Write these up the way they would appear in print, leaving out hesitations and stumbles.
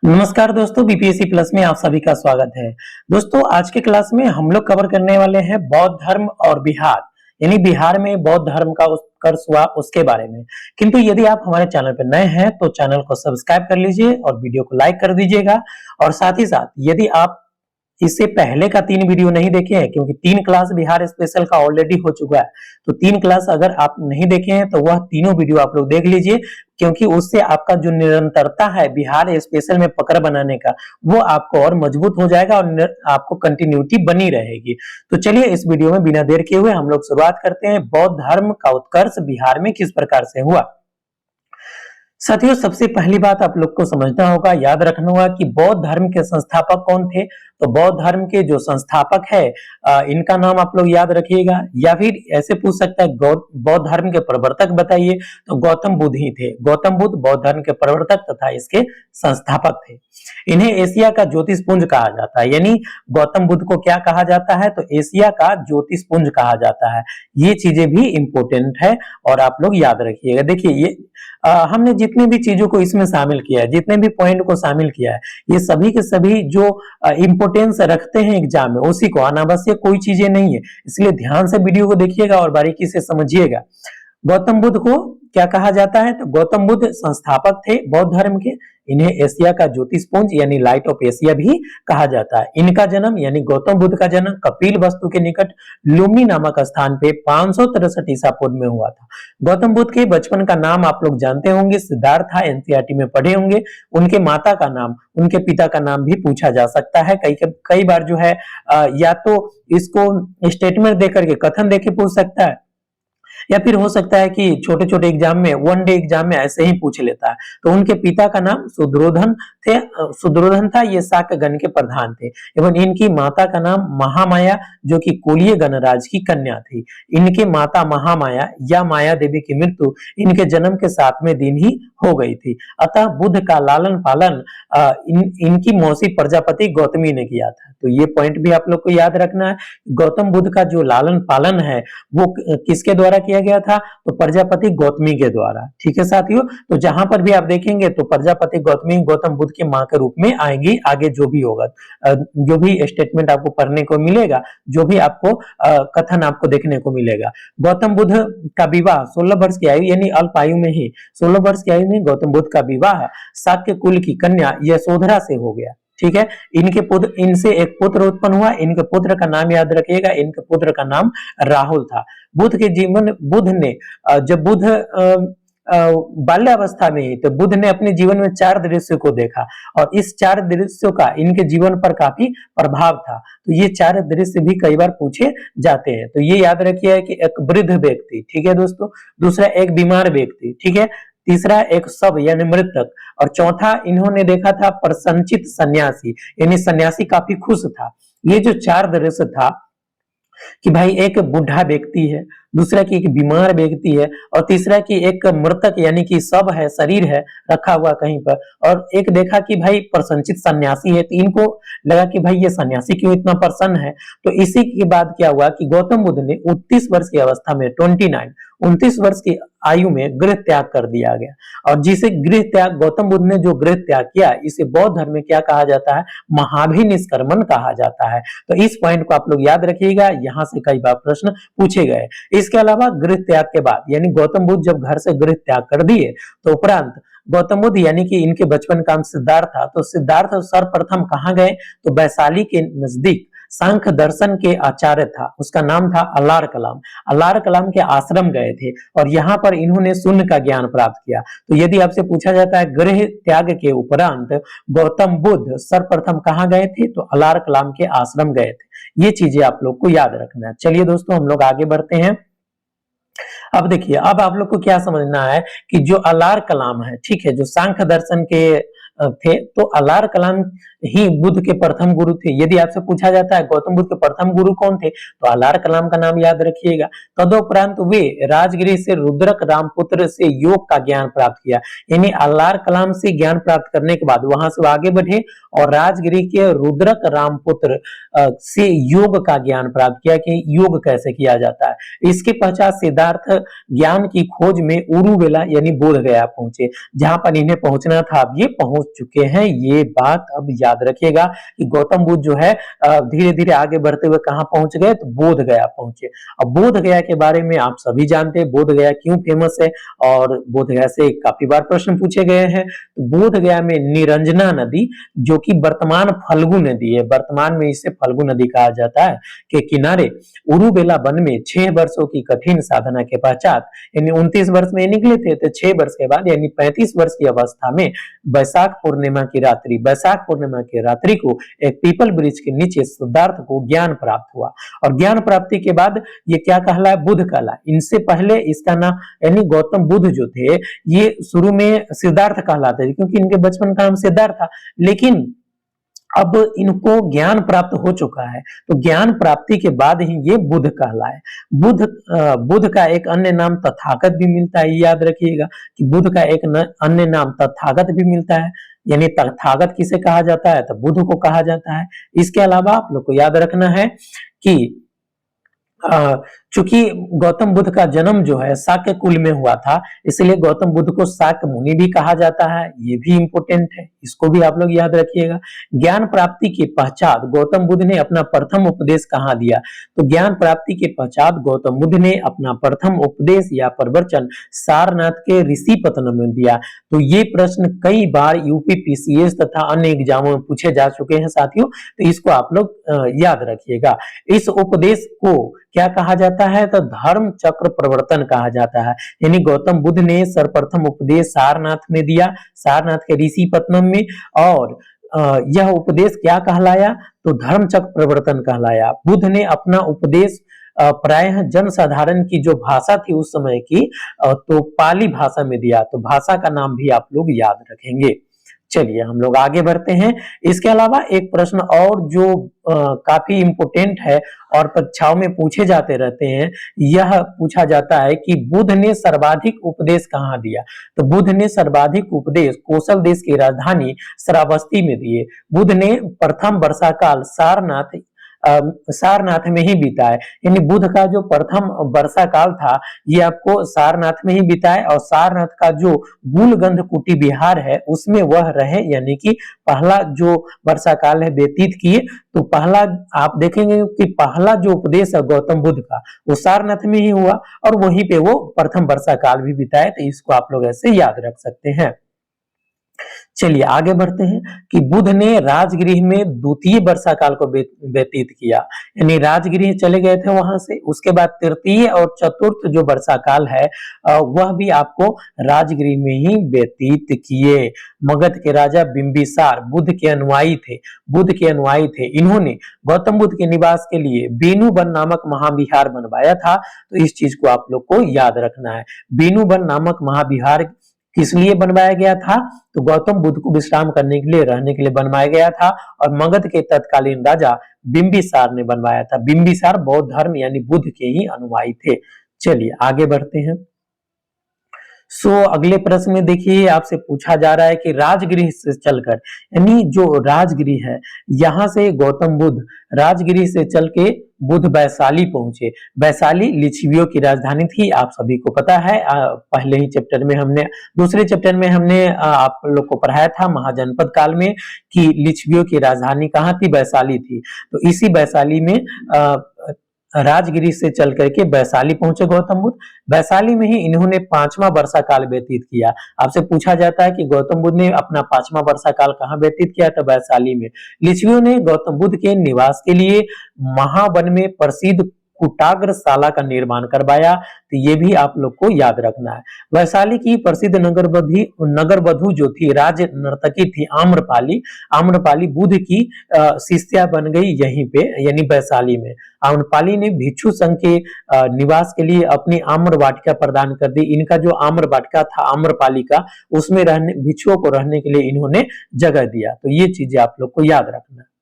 नमस्कार दोस्तों, BPSC plus में आप सभी का स्वागत है। दोस्तों, आज के क्लास में हम लोग कवर करने वाले हैं बौद्ध धर्म और बिहार, यानी बिहार में बौद्ध धर्म का उत्कर्ष हुआ उसके बारे में। किंतु यदि आप हमारे चैनल पर नए हैं तो चैनल को सब्सक्राइब कर लीजिए और वीडियो को लाइक कर दीजिएगा। और साथ ही साथ यदि आप इससे पहले का 3 वीडियो नहीं देखे हैं, क्योंकि 3 क्लास बिहार स्पेशल का ऑलरेडी हो चुका है, तो 3 क्लास अगर आप नहीं देखे हैं तो वह तीनों वीडियो आप लोग देख लीजिए, क्योंकि उससे आपका जो निरंतरता है बिहार स्पेशल में पकड़ बनाने का, वो आपको और मजबूत हो जाएगा और आपको कंटिन्यूटी बनी रहेगी। तो चलिए इस वीडियो में बिना देर किए हुए हम लोग शुरुआत करते हैं। बौद्ध धर्म का उत्कर्ष बिहार में किस प्रकार से हुआ। साथियों, सबसे पहली बात आप लोग को समझना होगा, याद रखना होगा कि बौद्ध धर्म के संस्थापक कौन थे। तो बौद्ध धर्म के जो संस्थापक है इनका नाम आप लोग याद रखिएगा, या फिर ऐसे पूछ सकता है बौद्ध धर्म के प्रवर्तक बताइए, तो गौतम बुद्ध ही थे। गौतम बुद्ध बौद्ध धर्म के प्रवर्तक तथा इसके संस्थापक थे। इन्हें एशिया का ज्योतिषपुंज कहा जाता है, यानी गौतम बुद्ध को क्या कहा जाता है, तो एशिया का ज्योतिषपुंज कहा जाता है। ये चीजें भी इंपॉर्टेंट है और आप लोग याद रखिएगा। देखिए, ये हमने जितने भी चीजों को इसमें शामिल किया है, जितने भी पॉइंट को शामिल किया है, ये सभी के सभी जो इंपोर्टेंस रखते हैं एग्जाम में, उसी को, अनावश्यक कोई चीजें नहीं है। इसलिए ध्यान से वीडियो को देखिएगा और बारीकी से समझिएगा। गौतम बुद्ध को क्या कहा जाता है, तो गौतम बुद्ध संस्थापक थे बौद्ध धर्म के। इन्हें एशिया का ज्योतिषपुंज यानी लाइट ऑफ एशिया भी कहा जाता है। इनका जन्म यानी गौतम बुद्ध का जन्म कपिल वस्तु के निकट लुम्बिनी नामक स्थान पे 563 ईसा पूर्व में हुआ था। गौतम बुद्ध के बचपन का नाम आप लोग जानते होंगे, सिद्धार्थ, एनसीईआरटी में पढ़े होंगे। उनके माता का नाम, उनके पिता का नाम भी पूछा जा सकता है। कई बार जो है या तो इसको स्टेटमेंट देकर के, कथन देके पूछ सकता है, या फिर हो सकता है कि छोटे छोटे एग्जाम में, वन डे एग्जाम में ऐसे ही पूछ लेता है। तो उनके पिता का नाम सुद्रोधन थे, सुद्रोधन था। ये शाक्य गण के प्रधान थे। एवं इनकी माता का नाम महामाया, जो कि कोलीय गणराज की कन्या थी। इनके माता महामाया या माया देवी की मृत्यु इनके जन्म के 7वें दिन ही हो गई थी। अतः बुद्ध का लालन पालन इनकी मौसी प्रजापति गौतमी ने किया था। तो ये पॉइंट भी आप लोग को याद रखना है। गौतम बुद्ध का जो लालन पालन है वो किसके द्वारा किया गया था, तो प्रजापति गौतमी के द्वारा। ठीक है साथियों, तो जहां पर भी आप देखेंगे तो प्रजापति गौतमी गौतम बुद्ध के मां के रूप में आएंगी। आगे जो भी होगा, जो भी स्टेटमेंट आपको पढ़ने को मिलेगा, जो भी आपको कथन आपको देखने को मिलेगा। गौतम बुद्ध का विवाह 16 वर्ष की आयु यानी अल्प आयु में ही, 16 वर्ष की आयु में गौतम बुद्ध का विवाह शाक्य कुल की कन्या यशोधरा से हो गया। ठीक है, इनसे एक पुत्र उत्पन्न हुआ। इनके पुत्र का नाम याद रखिएगा, इनके पुत्र का नाम राहुल था। बुद्ध ने जब बुद्ध बाल्यावस्था में ही, तो बुद्ध ने अपने जीवन में 4 दृश्य को देखा और इस 4 दृश्यों का इनके जीवन पर काफी प्रभाव था। तो ये 4 दृश्य भी कई बार पूछे जाते हैं। तो ये याद रखिए कि एक वृद्ध व्यक्ति, ठीक है दोस्तों, दूसरा एक बीमार व्यक्ति, ठीक है, तीसरा एक शव यानी मृतक, और चौथा इन्होंने देखा था प्रसन्नचित सन्यासी, यानी सन्यासी काफी खुश था। ये जो 4 दृश्य था कि भाई एक बूढ़ा व्यक्ति है, दूसरा की एक बीमार व्यक्ति है, और तीसरा की एक मृतक यानी कि शव है, शरीर है रखा हुआ कहीं पर, और एक देखा कि भाई प्रसन्नचित सन्यासी है। तो इनको लगा कि भाई ये सन्यासी क्यों इतना प्रसन्न है। तो इसी के बाद क्या हुआ कि गौतम बुद्ध ने 29 वर्ष की अवस्था में 29 वर्ष की आयु में गृह त्याग कर दिया गया। और जिसे गृह त्याग, गौतम बुद्ध ने जो गृह त्याग किया, इसे बौद्ध धर्म में क्या कहा जाता है, महाभिनिष्क्रमण कहा जाता है। तो इस पॉइंट को आप लोग याद रखिएगा, यहां से कई बार प्रश्न पूछे गए। इसके अलावा गृह त्याग के बाद, यानी गौतम बुद्ध जब घर से गृह त्याग कर दिए, तो उपरांत गौतम बुद्ध यानी कि इनके बचपन का नाम सिद्धार्थ था। तो सिद्धार्थ सर्वप्रथम कहां गए, तो वैशाली के नजदीक सांख्य दर्शन के आचार्य था, उसका नाम था अल्लार कलाम। अल्लार कलाम के आश्रम गए थे और यहाँ पर इन्होंने शून्य का ज्ञान प्राप्त किया। तो यदि आपसे पूछा जाता है गृह त्याग के उपरांत गौतम बुद्ध सर्वप्रथम कहां गए थे, तो अल्लार कलाम के आश्रम गए थे। ये चीजें आप लोग को याद रखना है। चलिए दोस्तों, हम लोग आगे बढ़ते हैं। अब देखिए, अब आप लोग को क्या समझना है कि जो अल्लार कलाम है, ठीक है, जो सांख्य दर्शन के थे, तो अल्लार कलाम ही बुद्ध के प्रथम गुरु थे। यदि आपसे पूछा जाता है गौतम बुद्ध के प्रथम गुरु कौन थे, तो अल्लार कलाम का नाम याद रखिएगा। तदुपरांत वे राजगिरी से रुद्रक रामपुत्र से योग का ज्ञान प्राप्त किया, यानी अल्लार कलाम से ज्ञान प्राप्त करने के बाद वहां से आगे बढ़े और राजगिरी के रुद्रक रामपुत्र से योग का ज्ञान प्राप्त किया कि योग कैसे किया जाता है। इसके पश्चात सिद्धार्थ ज्ञान की खोज में उरुवेला यानी बोध गया पहुंचे, जहां पर इन्हें पहुंचना था। अब ये पहुंच पहुंच चुके हैं। ये बात अब याद रखिएगा कि गौतम बुद्ध जो है धीरे धीरे आगे बढ़ते हुए कहां पहुंच गए, तो बोध गया पहुंचे। अब बोध गया के बारे में आप सभी जानते हैं, बोध गया क्यों फेमस है और बोध गया से काफी बार प्रश्न पूछे गए हैं। तो बोध गया में निरंजना नदी, जो कि वर्तमान फल्गु नदी है, वर्तमान में इसे फल्गु नदी कहा जाता है, के किनारे उरुबेला वन में 6 वर्षों की कठिन साधना के पश्चात, यानी 29 वर्ष में निकले थे, तो 6 वर्ष के बाद यानी 35 वर्ष की अवस्था में वैशाख पूर्णिमा की रात्रि को एक पीपल वृक्ष के नीचे सिद्धार्थ को ज्ञान प्राप्त हुआ। और ज्ञान प्राप्ति के बाद ये क्या कहलाया, बुद्ध कहलाया। इनसे पहले इसका नाम यानी गौतम बुद्ध जो थे ये शुरू में सिद्धार्थ कहलाते थे, क्योंकि इनके बचपन का नाम सिद्धार्थ था। लेकिन अब इनको ज्ञान प्राप्त हो चुका है, तो ज्ञान प्राप्ति के बाद ही ये बुद्ध कहलाए। बुद्ध का एक अन्य नाम तथागत भी मिलता है, याद रखिएगा कि बुद्ध का एक अन्य नाम तथागत भी मिलता है। यानी तथागत किसे कहा जाता है, तो बुद्ध को कहा जाता है। इसके अलावा आप लोग को याद रखना है कि चूंकि गौतम बुद्ध का जन्म जो है शाक्य कुल में हुआ था, इसलिए गौतम बुद्ध को शाक्य मुनि भी कहा जाता है। ये भी इंपोर्टेंट है, इसको भी आप लोग याद रखिएगा। ज्ञान प्राप्ति के पश्चात गौतम बुद्ध ने अपना प्रथम उपदेश कहाँ दिया, तो ज्ञान प्राप्ति के पश्चात गौतम बुद्ध ने अपना प्रथम उपदेश या प्रवचन सारनाथ के ऋषिपत्तनम में दिया। तो ये प्रश्न कई बार यूपीपीसीएस तथा अन्य एग्जामों में पूछे जा चुके हैं साथियों, तो इसको आप लोग याद रखिएगा। इस उपदेश को क्या कहा जाता है, तो धर्म चक्र प्रवर्तन कहा जाता है। यानी गौतम बुद्ध ने सर्वप्रथम उपदेश सारनाथ में दिया, सारनाथ के ऋषिपत्तनम में, और यह उपदेश क्या कहलाया, तो धर्म चक्र प्रवर्तन कहलाया। बुद्ध ने अपना उपदेश प्रायः जनसाधारण की जो भाषा थी उस समय की, तो पाली भाषा में दिया। तो भाषा का नाम भी आप लोग याद रखेंगे। चलिए हम लोग आगे बढ़ते हैं। इसके अलावा एक प्रश्न और जो काफी इंपोर्टेंट है और परीक्षाओं में पूछे जाते रहते हैं, यह पूछा जाता है कि बुद्ध ने सर्वाधिक उपदेश कहाँ दिया। तो बुद्ध ने सर्वाधिक उपदेश कौशल देश की राजधानी श्रावस्ती में दिए। बुद्ध ने प्रथम वर्षाकाल सारनाथ में ही बीता है। यानी बुद्ध का जो प्रथम वर्षा काल था ये आपको सारनाथ में ही बीता है, और सारनाथ का जो गूलगंध कुटी विहार है उसमें वह रहे, यानी कि पहला जो वर्षा काल है व्यतीत किए। तो पहला आप देखेंगे कि पहला जो उपदेश है गौतम बुद्ध का वो सारनाथ में ही हुआ, और वहीं पे वो प्रथम वर्षा काल भी बिताए। तो इसको आप लोग ऐसे याद रख सकते हैं। चलिए आगे बढ़ते हैं कि बुद्ध ने राजगृह में द्वितीय वर्षा काल को व्यतीत किया, यानी राजगृह चले गए थे वहां से। उसके बाद तृतीय और चतुर्थ जो वर्षा काल है वह भी आपको राजगृह में ही व्यतीत किए। मगध के राजा बिंबिसार बुद्ध के अनुयायी थे। इन्होंने गौतम बुद्ध के निवास के लिए बेनुवन नामक महाविहार बनवाया था। तो इस चीज को आप लोग को याद रखना है। बेनुवन नामक महाविहार किस लिए बनवाया गया था, तो गौतम बुद्ध को विश्राम करने के लिए, रहने के लिए बनवाया गया था, और मगध के तत्कालीन राजा बिंबिसार ने बनवाया था। बिंबिसार बौद्ध धर्म यानी बुद्ध के ही अनुयायी थे। चलिए आगे बढ़ते हैं। अगले प्रश्न में देखिए आपसे पूछा जा रहा है कि राजगृह से चलकर, यानी जो राजगृह है यहां से गौतम बुद्ध राजगृह से चल के बुद्ध वैशाली पहुंचे। वैशाली लिच्छवियों की राजधानी थी, आप सभी को पता है। पहले ही चैप्टर में दूसरे चैप्टर में हमने आप लोग को पढ़ाया था महाजनपद काल में कि लिच्छवियों की राजधानी कहाँ थी, वैशाली थी। तो इसी वैशाली में राजगिरी से चल करके वैशाली पहुंचे गौतम बुद्ध। वैशाली में ही इन्होंने 5वां वर्षा काल व्यतीत किया। आपसे पूछा जाता है कि गौतम बुद्ध ने अपना 5वां वर्षा काल कहाँ व्यतीत किया, तो वैशाली में। लिच्छवियों ने गौतम बुद्ध के निवास के लिए महावन में प्रसिद्ध कुटाग्रशाला का निर्माण करवाया। तो ये भी आप लोग को याद रखना है। वैशाली की प्रसिद्ध नगर वधु जो थी, राज नर्तकी थी आम्रपाली बुद्ध की शिष्या बन गई यहीं पे, यानी वैशाली में। आम्रपाली ने भिक्षु संघ के निवास के लिए अपनी आम्र वाटिका प्रदान कर दी। इनका जो आम्र वाटिका था आम्रपाली का, उसमें भिक्षुओं को रहने के लिए इन्होंने जगह दिया। तो ये चीजें आप लोग को याद रखना है।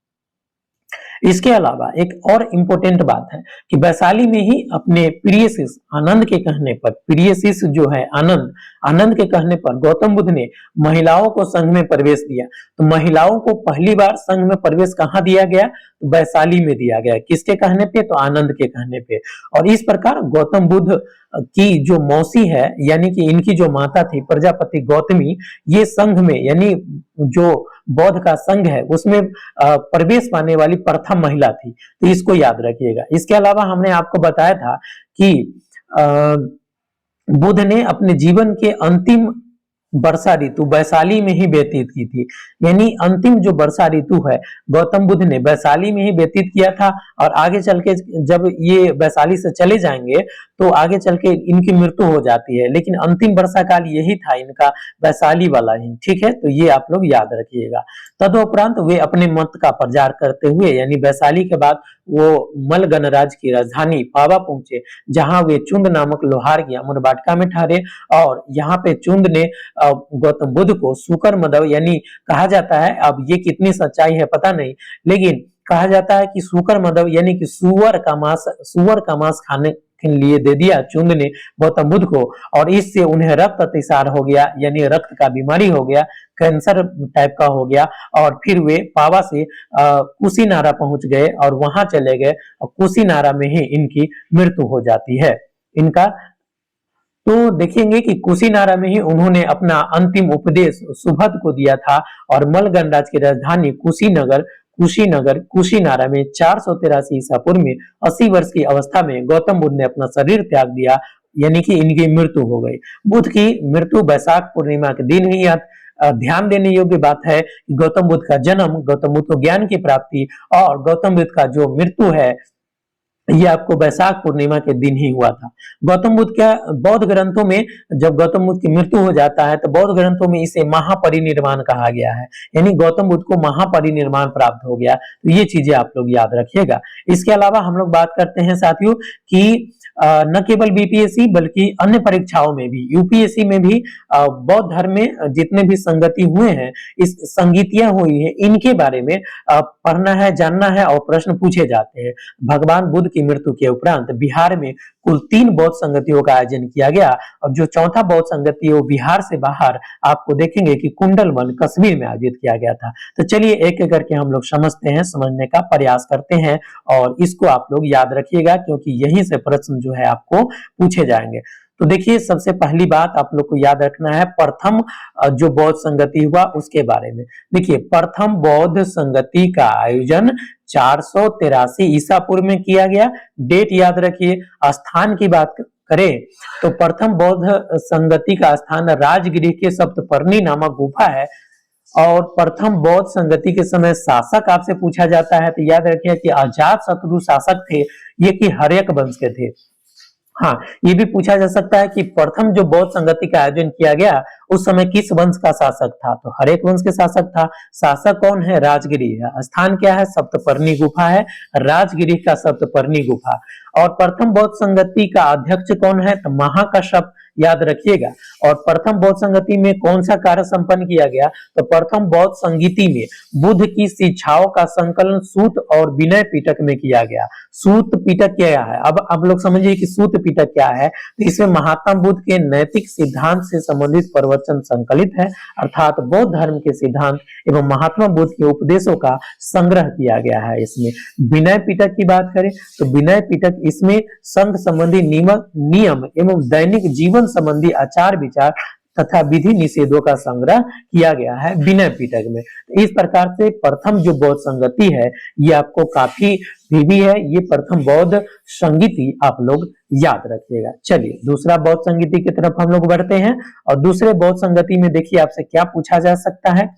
इसके अलावा एक और इम्पोर्टेंट बात है कि वैशाली में ही अपने प्रिय शिष्य आनंद के कहने पर, प्रिय शिष्य जो है आनंद, आनंद के कहने पर गौतम बुद्ध ने महिलाओं को संघ में प्रवेश दिया। तो महिलाओं को पहली बार संघ में प्रवेश कहाँ दिया गया? तो वैशाली में दिया गया। किसके कहने पे? तो आनंद के कहने पे। और इस प्रकार गौतम बुद्ध की जो मौसी है, यानी कि इनकी जो माता थी प्रजापति गौतमी, ये संघ में यानी जो बौद्ध का संघ है उसमें प्रवेश पाने वाली प्रथम महिला थी। तो इसको याद रखिएगा। इसके अलावा हमने आपको बताया था कि बुद्ध ने अपने जीवन के अंतिम वर्षा ऋतु वैशाली में ही व्यतीत की थी, यानी अंतिम जो वर्षा ऋतु है गौतम बुद्ध ने वैशाली में ही व्यतीत किया था। और आगे चल के जब ये वैशाली से चले जाएंगे तो आगे चल के इनकी मृत्यु हो जाती है, लेकिन अंतिम वर्षा काल यही था इनका, वैशाली वाला ही। ठीक है, तो ये आप लोग याद रखिएगा। तदुपरांत वे अपने मत का प्रचार करते हुए यानी वैशाली के बाद वो मल गणराज्य की राजधानी पावा पहुंचे, जहां वे चुंद नामक लोहार की अमर वाटिका में ठहरे। और यहाँ पे चुंद ने गौतम बुद्ध को सुकर मदव यानी कहा जाता है, अब ये कितनी सच्चाई है पता नहीं, लेकिन कहा जाता है कि सुकर मदव यानी कि सुअर का मांस खाने के लिए दे दिया चुंद ने गौतम बुद्ध को, और इससे उन्हें रक्त अतिसार हो गया, यानी रक्त का बीमारी हो गया, कैंसर टाइप का हो गया। और फिर वे पावा से कुशीनारा पहुंच गए और वहां चले गए, और कुशीनारा में ही इनकी मृत्यु हो जाती है इनका। तो देखेंगे कि कुशीनारा में ही उन्होंने अपना अंतिम उपदेश सुभद को दिया था। और मल गणराज्य की राजधानी कुशीनारा में 483 ईसा पूर्व में 80 वर्ष की अवस्था में गौतम बुद्ध ने अपना शरीर त्याग दिया, यानी कि इनकी मृत्यु हो गई। बुद्ध की मृत्यु वैशाख पूर्णिमा के दिन हुई। ध्यान देने योग्य बात है कि गौतम बुद्ध का जन्म, गौतम बुद्ध को ज्ञान की प्राप्ति और गौतम बुद्ध का जो मृत्यु है ये आपको वैशाख पूर्णिमा के दिन ही हुआ था। गौतम बुद्ध का बौद्ध ग्रंथों में जब गौतम बुद्ध की मृत्यु हो जाता है तो बौद्ध ग्रंथों में इसे महापरिनिर्वाण कहा गया है, यानी गौतम बुद्ध को महापरिनिर्वाण प्राप्त हो गया। तो ये चीजें आप लोग याद रखिएगा। इसके अलावा हम लोग बात करते हैं साथियों कि न केवल बीपीएससी बल्कि अन्य परीक्षाओं में भी, यूपीएससी में भी बौद्ध धर्म में जितने भी संगति हुए हैं, इस संगीतियां हुई है, इनके बारे में पढ़ना है, जानना है और प्रश्न पूछे जाते हैं। भगवान बुद्ध की मृत्यु के उपरांत बिहार में कुल 3 बौद्ध संगतियों का आयोजन किया गया, और जो चौथा बौद्ध संगति वो बिहार से बाहर आपको देखेंगे कि कुंडलवन कश्मीर में आयोजित किया गया था। तो चलिए एक एक करके हम लोग समझते हैं, समझने का प्रयास करते हैं, और इसको आप लोग याद रखिएगा क्योंकि यहीं से प्रश्न जो है आपको पूछे जाएंगे। तो देखिए सबसे पहली बात आप लोग को याद रखना है प्रथम जो बौद्ध संगति हुआ उसके बारे में। देखिए प्रथम बौद्ध संगति का आयोजन 483 ईसा पूर्व में किया गया। डेट याद रखिए। स्थान की बात करें तो प्रथम बौद्ध संगति का स्थान राजगिरी के सप्तपर्णी नामक गुफा है। और प्रथम बौद्ध संगति के समय शासक आपसे पूछा जाता है तो याद रखिए कि अजात शत्रु शासक थे, ये कि हर्यक वंश के थे। हाँ, ये भी पूछा जा सकता है कि प्रथम जो बौद्ध संगति का आयोजन किया गया उस समय किस वंश का शासक था? तो हर्यक वंश के शासक था। शासक कौन है? राजगिरी है। स्थान क्या है? सप्तपर्णी गुफा है, राजगिरी का सप्तपर्णी गुफा। और प्रथम बौद्ध संगति का अध्यक्ष कौन है? तो महाकश्यप, याद रखिएगा। और प्रथम बौद्ध संगति में कौन सा कार्य संपन्न किया गया? तो प्रथम बौद्ध संगति में बुद्ध की शिक्षाओं का संकलन सूत और विनय पिटक में किया गया। सूत पिटक क्या है? अब आप लोग समझिए कि सूत पिटक क्या है। तो इसमें महात्मा बुद्ध के नैतिक सिद्धांत से संबंधित प्रवचन संकलित है, अर्थात बौद्ध धर्म के सिद्धांत एवं महात्मा बुद्ध के उपदेशों का संग्रह किया गया है। इसमें विनय पिटक की बात करें तो विनय पिटक इसमें संघ संबंधी नियम एवं दैनिक जीवन संबंधी आचार विचार तथा विधि निषेधों का संग्रह किया गया है विनय पिटक में। तो इस प्रकार से प्रथम जो बौद्ध संगति है ये आपको काफी भी है, ये प्रथम बौद्ध संगति आप लोग याद रखिएगा। चलिए दूसरा बौद्ध संगति की तरफ हम लोग बढ़ते हैं, और दूसरे बौद्ध संगति में देखिए आपसे क्या पूछा जा सकता है।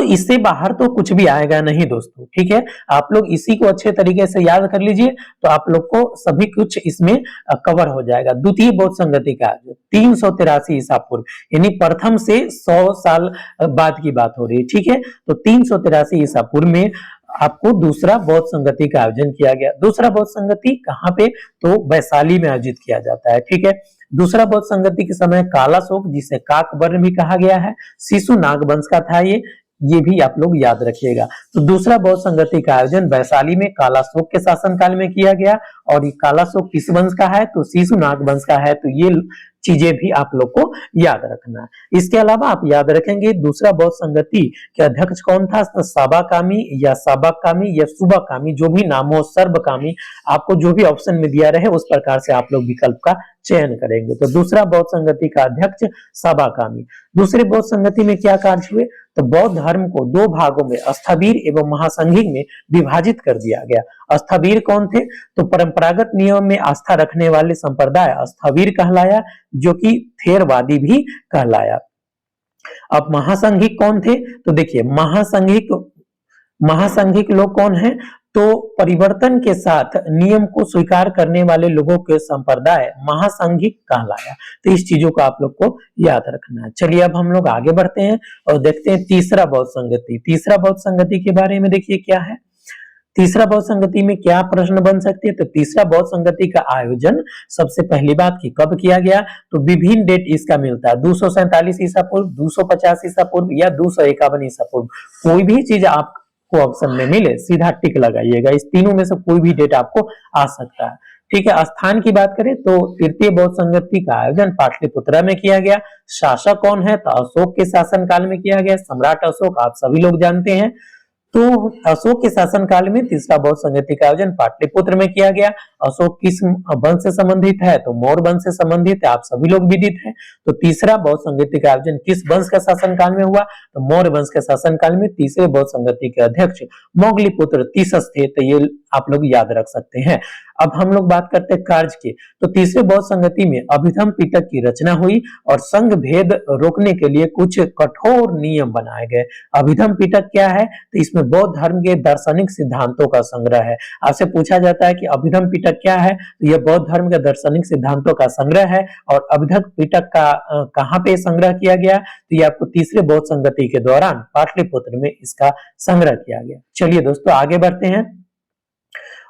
इससे बाहर तो कुछ भी आएगा नहीं दोस्तों, ठीक है। आप लोग इसी को अच्छे तरीके से याद कर लीजिए तो आप लोग को सभी कुछ इसमें कवर हो जाएगा। द्वितीय बौद्ध संगति का 383 ईसा पूर्व, यानी प्रथम से 100 साल बाद की बात हो रही है, ठीक है। तो 383 ईसा पूर्व में आपको दूसरा बौद्ध संगति का आयोजन किया गया। दूसरा बौद्ध संगति कहाँ पे? तो वैशाली में आयोजित किया जाता है, ठीक है। दूसरा बौद्ध संगति के समय कालाशोक, जिसे काकवर्ण भी कहा गया है, शिशु नाग वंश का था ये। ये भी आप लोग याद रखिएगा। तो दूसरा बौद्ध संगति का आयोजन वैशाली में कालाशोक के शासनकाल में किया गया, और ये कालाशोक किस वंश का है, तो शिशुनाग वंश का है। तो ये चीजें भी आप लोग को याद रखना है। इसके अलावा आप याद रखेंगे दूसरा बौद्ध संगति के अध्यक्ष कौन था, तो साबाकामी या साबाकामी या सुबाकामी, जो भी नाम हो, सर्वकामी, आपको जो भी ऑप्शन में दिया रहे उस प्रकार से आप लोग विकल्प का चयन करेंगे। तो दूसरा बौद्ध संगति का अध्यक्ष साबाकामी। दूसरे बौद्ध संगति में क्या कार्य हुए, तो बौद्ध धर्म को दो भागों में स्थविर एवं महासंघिक में विभाजित कर दिया गया। स्थविर कौन थे, तो परंपरागत नियम में आस्था रखने वाले संप्रदाय स्थविर कहलाया, जो कि थेरवादी भी कहलाया। अब महासंघिक कौन थे, तो देखिए महासंघिक लोग कौन हैं, तो परिवर्तन के साथ नियम को स्वीकार करने वाले लोगों के संप्रदाय महासंघिक कहलाया। तो इस चीजों को आप लोग को याद रखना है। चलिए अब हम लोग आगे बढ़ते हैं और देखते हैं तीसरा बौद्ध संगति। तीसरा बौद्ध संगति के बारे में देखिए क्या है। तीसरा बौद्ध संगति में क्या प्रश्न बन सकते हैं, तो तीसरा बौद्ध संगति का आयोजन सबसे पहली बात की कब किया गया, तो विभिन्न डेट इसका मिलता है, 247 ईसा पूर्व, 250 ईसा पूर्व या 251 ईसा पूर्व। कोई भी चीज आपको ऑप्शन में मिले सीधा टिक लगाइएगा, इस तीनों में से कोई भी डेट आपको आ सकता है। ठीक है, स्थान की बात करें तो तृतीय बौद्ध संगति का आयोजन पाटलिपुत्रा में किया गया। शासक कौन है, तो अशोक के शासनकाल में किया गया। सम्राट अशोक आप सभी लोग जानते हैं। तो अशोक के शासनकाल में तीसरा बौद्ध संगति का आयोजन पाटलिपुत्र में किया गया। अशोक किस वंश से संबंधित है, तो मौर्य वंश से संबंधित है, आप सभी लोग विदित हैं। तो तीसरा बौद्ध संगति का आयोजन किस वंश का शासनकाल में हुआ, तो मौर्य वंश के शासनकाल में। तीसरे बौद्ध संगति के अध्यक्ष मोगलीपुत्र तीसस थे, तो ये आप लोग याद रख सकते हैं। अब हम लोग बात करते हैं कार्य की। तो तीसरे बौद्ध संगति में अभिधम पिटक की रचना हुई और संघ भेद रोकने के लिए कुछ कठोर नियम बनाए गए। अभिधम पिटक क्या है, तो इसमें बौद्ध धर्म के दार्शनिक सिद्धांतों का संग्रह है। आपसे पूछा जाता है कि अभिधम पिटक क्या है, तो यह बौद्ध धर्म के दार्शनिक सिद्धांतों का संग्रह है। और अभिधम पिटक का कहाँ पे संग्रह किया गया, तो ये आपको तीसरे बौद्ध संगति के दौरान पाटलिपुत्र में इसका संग्रह किया गया। चलिए दोस्तों आगे बढ़ते हैं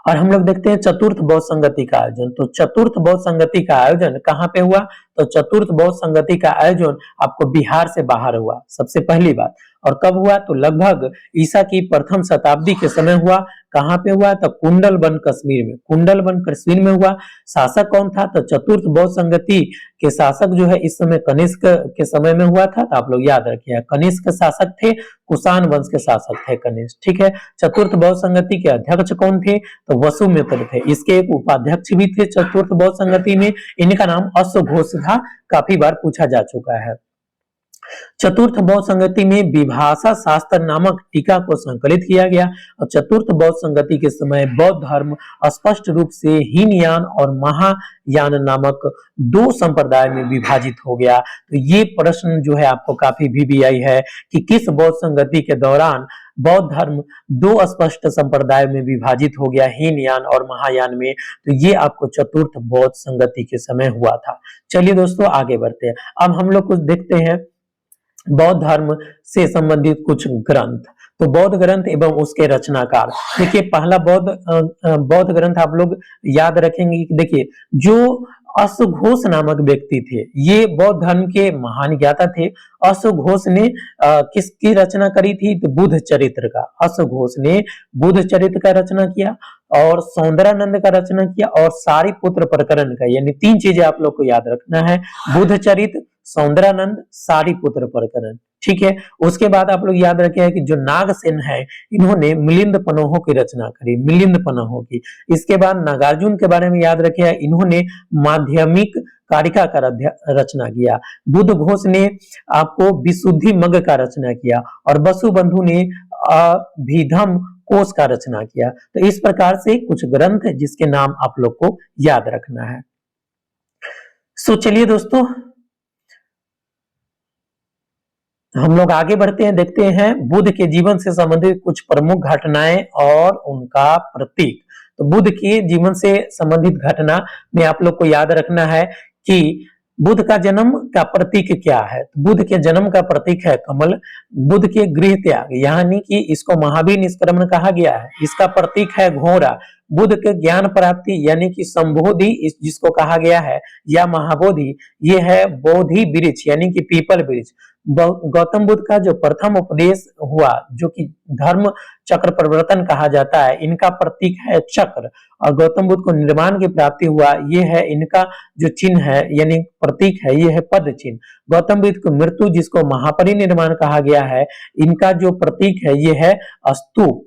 और हम लोग देखते हैं चतुर्थ बौद्ध संगति का आयोजन। तो चतुर्थ बौद्ध संगति का आयोजन कहाँ पे हुआ, तो चतुर्थ बौद्ध संगति का आयोजन आपको बिहार से बाहर हुआ सबसे पहली बात। और कब हुआ, तो लगभग ईसा की प्रथम शताब्दी के समय हुआ। कहाँ पे हुआ, तो कुंडलबन कश्मीर में, कुंडलबन कश्मीर में हुआ। शासक कौन था, तो चतुर्थ बौद्ध संगति के शासक जो है इस समय कनिष्क के समय में हुआ था। तो आप लोग याद रखिए कनिष्क शासक थे, कुषाण वंश के शासक थे कनिष्क। ठीक है, चतुर्थ बौद्ध संगति के अध्यक्ष कौन थे, तो वसुमित्र थे। इसके एक उपाध्यक्ष भी थे चतुर्थ बौद्ध संगति में, इनका नाम अश्वघोष था, काफी बार पूछा जा चुका है। चतुर्थ बौद्ध संगति में विभाषा शास्त्र नामक टीका को संकलित किया गया। और चतुर्थ बौद्ध संगति के समय बौद्ध धर्म स्पष्ट रूप से हीनयान और महायान नामक दो संप्रदाय में विभाजित हो गया। तो ये प्रश्न जो है आपको काफी VBI है कि किस बौद्ध संगति के दौरान बौद्ध धर्म दो स्पष्ट संप्रदाय में विभाजित हो गया, हीनयान और महायान में। तो ये आपको चतुर्थ बौद्ध संगति के समय हुआ था। चलिए दोस्तों आगे बढ़ते हैं। अब हम लोग कुछ देखते हैं बौद्ध धर्म से संबंधित कुछ ग्रंथ। तो बौद्ध ग्रंथ एवं उसके रचनाकार। देखिए पहला बौद्ध ग्रंथ आप लोग याद रखेंगे कि देखिए जो अश्वघोष नामक व्यक्ति थे, ये बौद्ध धर्म के महान ज्ञाता थे। अश्वघोष ने किसकी रचना करी थी, तो बुद्ध चरित्र का। अश्वघोष ने बुद्ध चरित्र का रचना किया और सौंदरानंद का रचना किया और सारिपुत्र प्रकरण का। यानी तीन चीजें आप लोग को याद रखना है, बुद्ध चरित्र, सौंदरानंद, सारिपुत्र प्रकरण। ठीक है, उसके बाद आप लोग याद रखे कि जो नागसेन है इन्होंने मिलिंद पनोह की रचना करी, मिलिंद पनोह की। इसके बाद नागार्जुन के बारे में याद रखे, इन्होंने माध्यमिक कारिका का रचना किया। बुद्ध घोष ने आपको विशुद्धि मग्ग का रचना किया और वसुबंधु ने अभिधम कोश का रचना किया। तो इस प्रकार से कुछ ग्रंथ है जिसके नाम आप लोग को याद रखना है। सो चलिए दोस्तों हम लोग आगे बढ़ते हैं, देखते हैं बुद्ध के जीवन से संबंधित कुछ प्रमुख घटनाएं और उनका प्रतीक। तो बुद्ध के जीवन से संबंधित घटना में आप लोग को याद रखना है कि बुद्ध का जन्म का प्रतीक क्या है। तो बुद्ध के जन्म का प्रतीक है कमल। बुद्ध के गृह त्याग, यानी कि इसको महावीर निष्क्रमण कहा गया है। इसका प्रतीक है घोड़ा। बुद्ध के ज्ञान प्राप्ति यानी कि संबोधि जिसको कहा गया है या महाबोधि, ये है बोधि वृक्ष यानी कि पीपल वृक्ष। गौतम बुद्ध का जो प्रथम उपदेश हुआ जो कि धर्म चक्र प्रवर्तन कहा जाता है, इनका प्रतीक है चक्र। और गौतम बुद्ध को निर्वाण की प्राप्ति हुआ, ये है इनका जो चिन्ह है यानी प्रतीक है, ये है पद चिन्ह। गौतम बुद्ध की मृत्यु जिसको महापरिनिर्वाण कहा गया है, इनका जो प्रतीक है ये है स्तूप।